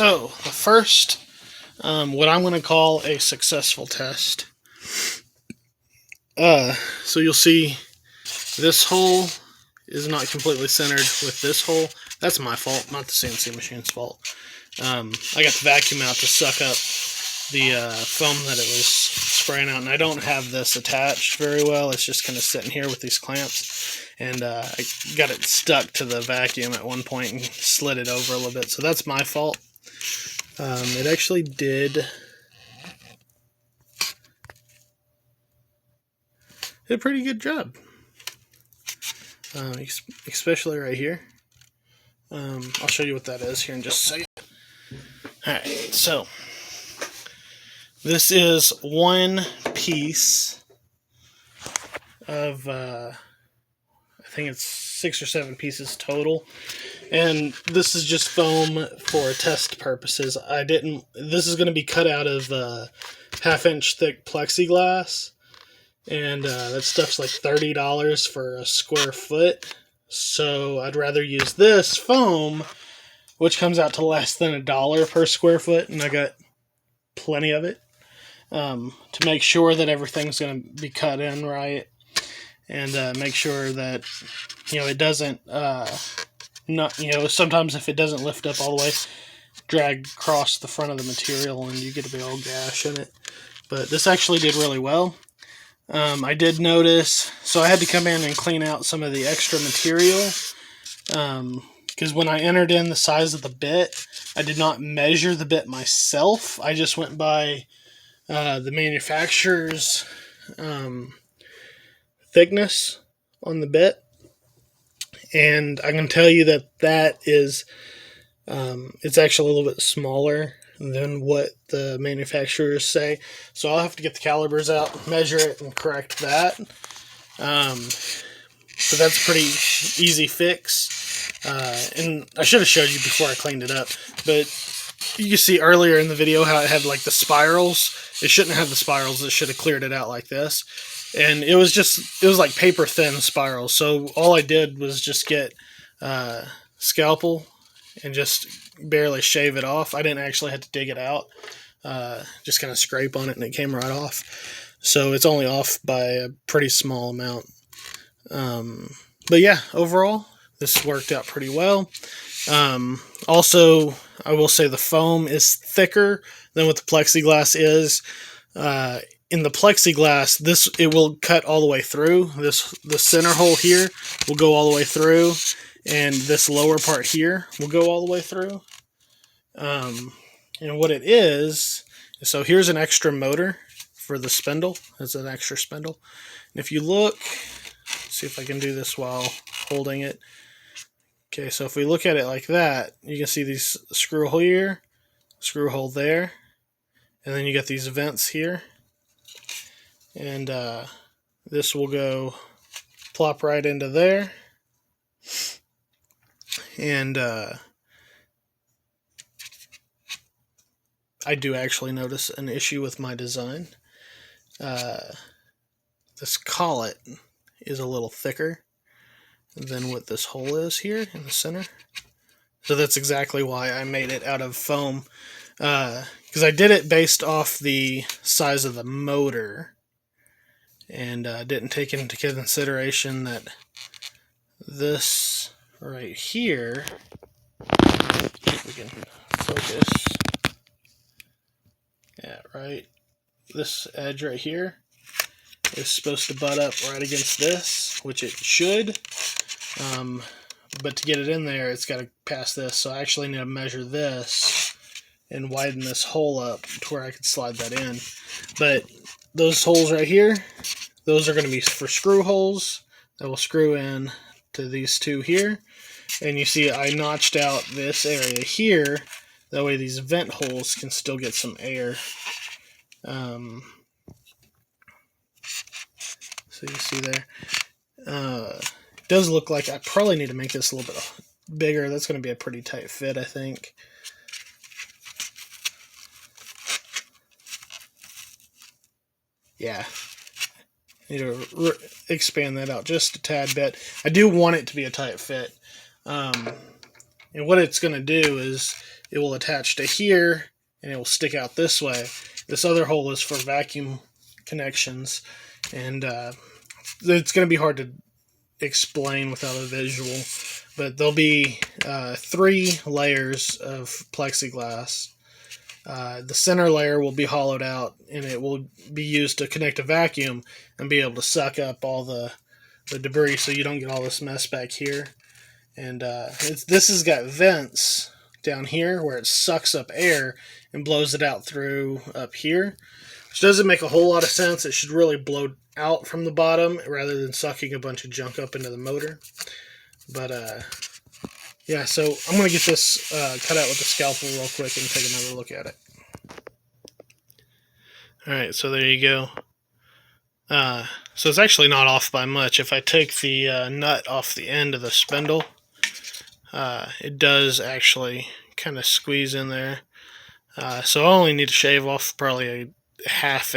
So the first, what I'm going to call a successful test. So you'll see this hole is not completely centered with this hole. That's my fault, not the CNC machine's fault. I got the vacuum out to suck up the foam that it was spraying out, and I don't have this attached very well. It's just kind of sitting here with these clamps, and I got it stuck to the vacuum at one point and slid it over a little bit, so that's my fault. It actually did a pretty good job, especially right here. I'll show you what that is here in just a second. Alright, so this is one piece of, I think it's 6 or 7 pieces total, and this is just foam for test purposes. This is going to be cut out of 1/2-inch thick plexiglass, and that stuff's like $30 for a square foot, so I'd rather use this foam, which comes out to less than $1 per square foot, and I got plenty of it, to make sure that everything's going to be cut in right, and make sure that, it doesn't, sometimes if it doesn't lift up all the way, drag across the front of the material and you get a big old gash in it. But this actually did really well. I did notice, so I had to come in and clean out some of the extra material, because when I entered in the size of the bit, I did not measure the bit myself. I just went by the manufacturer's thickness on the bit, and I can tell you that is it's actually a little bit smaller than what the manufacturers say, so I'll have to get the calipers out, measure it, and correct that. So that's a pretty easy fix, and I should have showed you before I cleaned it up, but you can see earlier in the video how it had like the spirals. It shouldn't have the spirals. It should have cleared it out like this, and it was like paper thin spirals. So all I did was just get scalpel and just barely shave it off. I didn't actually have to dig it out, just kind of scrape on it and it came right off. So it's only off by a pretty small amount. But yeah, overall, this worked out pretty well. Also, I will say the foam is thicker than what the plexiglass is. In the plexiglass, it will cut all the way through. The center hole here will go all the way through, and this lower part here will go all the way through. And what it is, so here's an extra motor for the spindle. It's an extra spindle. And if you look, see if I can do this while holding it. Okay, so if we look at it like that, you can see these screw hole here, screw hole there, and then you got these vents here. And this will go plop right into there. And I do actually notice an issue with my design. This collet is a little thicker than what this hole is here in the center. So that's exactly why I made it out of foam, because I did it based off the size of the motor, and didn't take into consideration that this right here, if we can focus, yeah, right, this edge right here is supposed to butt up right against this, which it should, but to get it in there, it's got to pass this, so I actually need to measure this and widen this hole up to where I can slide that in. But those holes right here, those are going to be for screw holes that will screw in to these two here, and you see I notched out this area here, that way these vent holes can still get some air. So you see there, it does look like I probably need to make this a little bit bigger. That's going to be a pretty tight fit, I think. Yeah, I need to expand that out just a tad bit. I do want it to be a tight fit. And what it's going to do is it will attach to here, and it will stick out this way. This other hole is for vacuum connections, and it's going to be hard to explain without a visual, but there'll be 3 layers of plexiglass. The center layer will be hollowed out, and it will be used to connect a vacuum and be able to suck up all the debris, so you don't get all this mess back here. And this has got vents down here where it sucks up air and blows it out through up here, which doesn't make a whole lot of sense. It should really blow out from the bottom rather than sucking a bunch of junk up into the motor. But yeah, so I'm going to get this cut out with the scalpel real quick and take another look at it. Alright, so there you go. So it's actually not off by much. If I take the nut off the end of the spindle, it does actually kind of squeeze in there. So I only need to shave off probably a half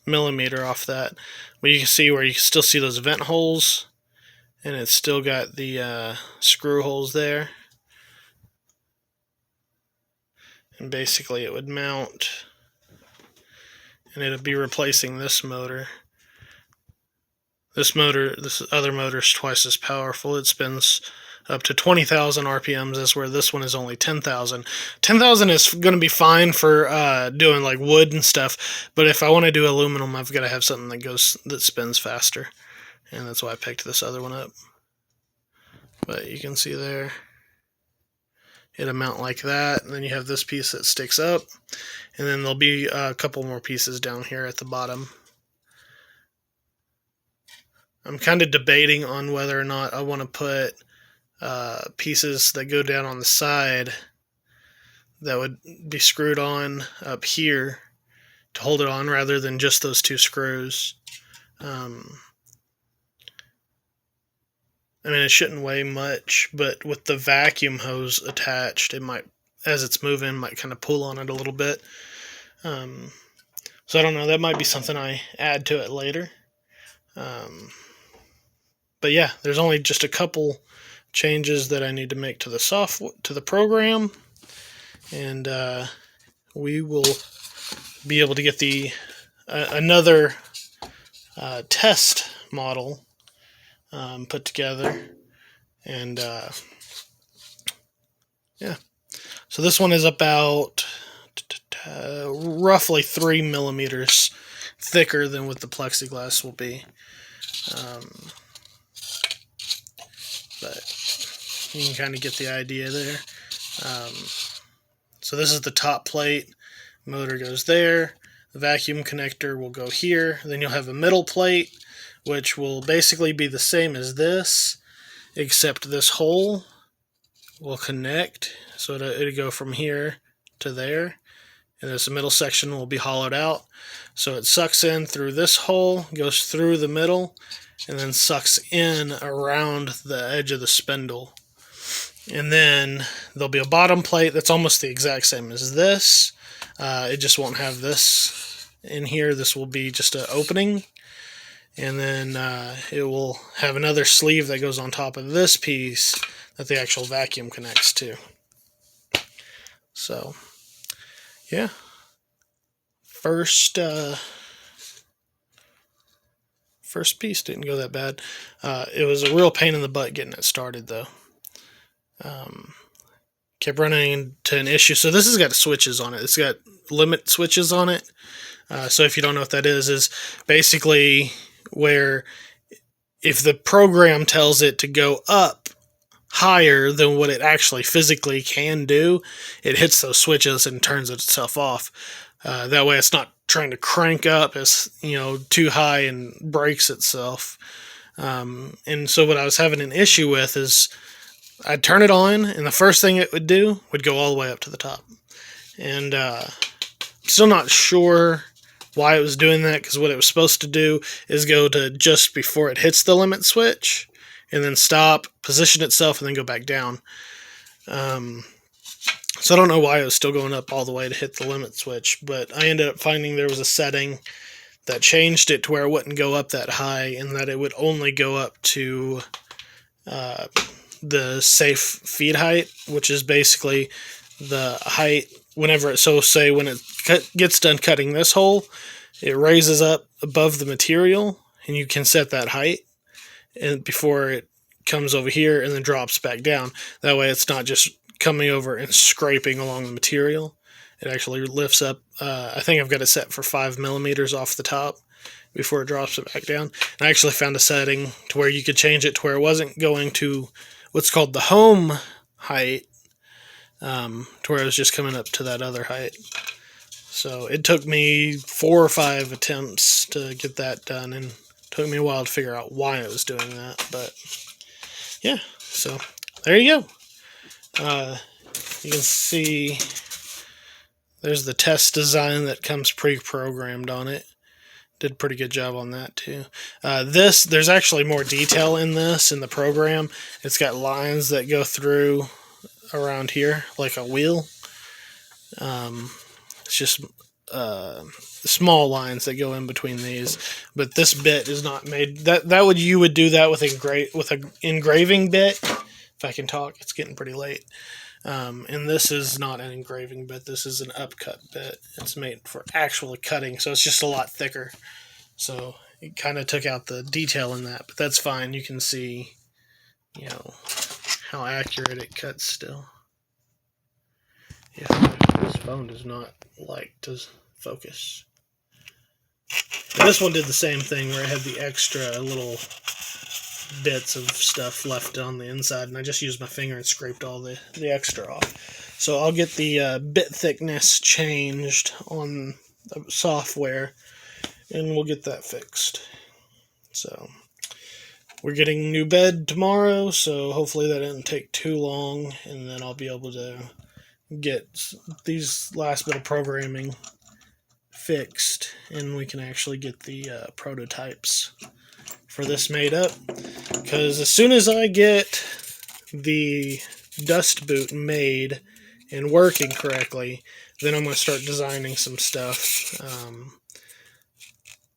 millimeter off that. But you can see where you can still see those vent holes, and it's still got the screw holes there. And basically it would mount, and it would be replacing this motor. This other motor is twice as powerful. It spins up to 20,000 RPMs, as where this one is only 10,000. 10,000 is going to be fine for doing like wood and stuff, but if I want to do aluminum, I've got to have something that spins faster, and that's why I picked this other one up. But you can see there, it'll mount like that, and then you have this piece that sticks up, and then there'll be a couple more pieces down here at the bottom. I'm kind of debating on whether or not I want to put pieces that go down on the side that would be screwed on up here to hold it on, rather than just those 2 screws. I mean, it shouldn't weigh much, but with the vacuum hose attached, it might, as it's moving, might kind of pull on it a little bit. So I don't know, that might be something I add to it later. But yeah, there's only just a couple changes that I need to make to the program, and we will be able to get the another test model put together. And yeah, so this one is about roughly 3 millimeters thicker than what the plexiglass will be. But you can kind of get the idea there. So this is the top plate. Motor goes there. The vacuum connector will go here. Then you'll have a middle plate, which will basically be the same as this, except this hole will connect. So it'll go from here to there. And this middle section will be hollowed out. So it sucks in through this hole, goes through the middle, and then sucks in around the edge of the spindle. And then there'll be a bottom plate that's almost the exact same as this. It just won't have this in here. This will be just an opening. And then it will have another sleeve that goes on top of this piece that the actual vacuum connects to. So, yeah. First piece didn't go that bad. It was a real pain in the butt getting it started, though. Kept running into an issue. So this has got switches on it. It's got limit switches on it. So if you don't know what that is basically where if the program tells it to go up higher than what it actually physically can do, it hits those switches and turns itself off. That way it's not trying to crank up as too high and breaks itself. And so what I was having an issue with is I'd turn it on, and the first thing it would do would go all the way up to the top. And still not sure why it was doing that, because what it was supposed to do is go to just before it hits the limit switch, and then stop, position itself, and then go back down. So I don't know why it was still going up all the way to hit the limit switch, but I ended up finding there was a setting that changed it to where it wouldn't go up that high, and that it would only go up to the safe feed height, which is basically the height whenever say when it gets done cutting this hole, it raises up above the material, and you can set that height and before it comes over here and then drops back down. That way it's not just coming over and scraping along the material. It actually lifts up. I think I've got it set for 5 millimeters off the top before it drops it back down. And I actually found a setting to where you could change it to where it wasn't going to what's called the home height, to where it was just coming up to that other height. So it took me 4 or 5 attempts to get that done, and it took me a while to figure out why I was doing that. But yeah, so there you go. You can see there's the test design that comes pre-programmed on it. Did a pretty good job on that too. There's actually more detail in this in the program. It's got lines that go through around here like a wheel. It's just small lines that go in between these. But this bit is not made. You would do that with an engraving bit. If I can talk, it's getting pretty late. And this is not an engraving bit. This is an upcut bit. It's made for actually cutting, so it's just a lot thicker. So it kind of took out the detail in that, but that's fine. You can see, how accurate it cuts still. Yeah, this phone does not like to focus. And this one did the same thing where it had the extra little bits of stuff left on the inside, and I just used my finger and scraped all the extra off. So I'll get the bit thickness changed on the software, and we'll get that fixed. So we're getting new bed tomorrow, so hopefully that didn't take too long, and then I'll be able to get these last bit of programming fixed, and we can actually get the prototypes for this made up. Because as soon as I get the dust boot made and working correctly, then I'm going to start designing some stuff.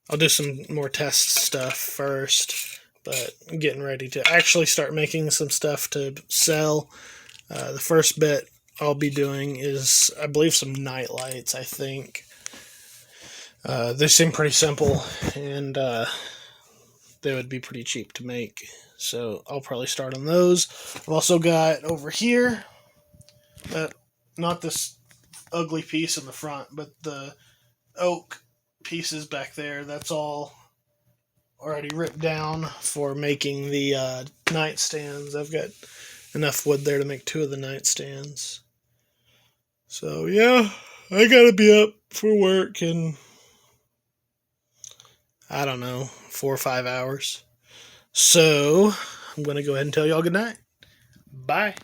I'll do some more test stuff first, but I'm getting ready to actually start making some stuff to sell. The first bit I'll be doing is, I believe, some night lights, I think. They seem pretty simple, and they would be pretty cheap to make, so I'll probably start on those. I've also got over here, not this ugly piece in the front, but the oak pieces back there. That's all already ripped down for making the nightstands. I've got enough wood there to make 2 of the nightstands. So yeah, I gotta be up for work in, I don't know, 4 or 5 hours. So I'm going to go ahead and tell y'all good night. Bye.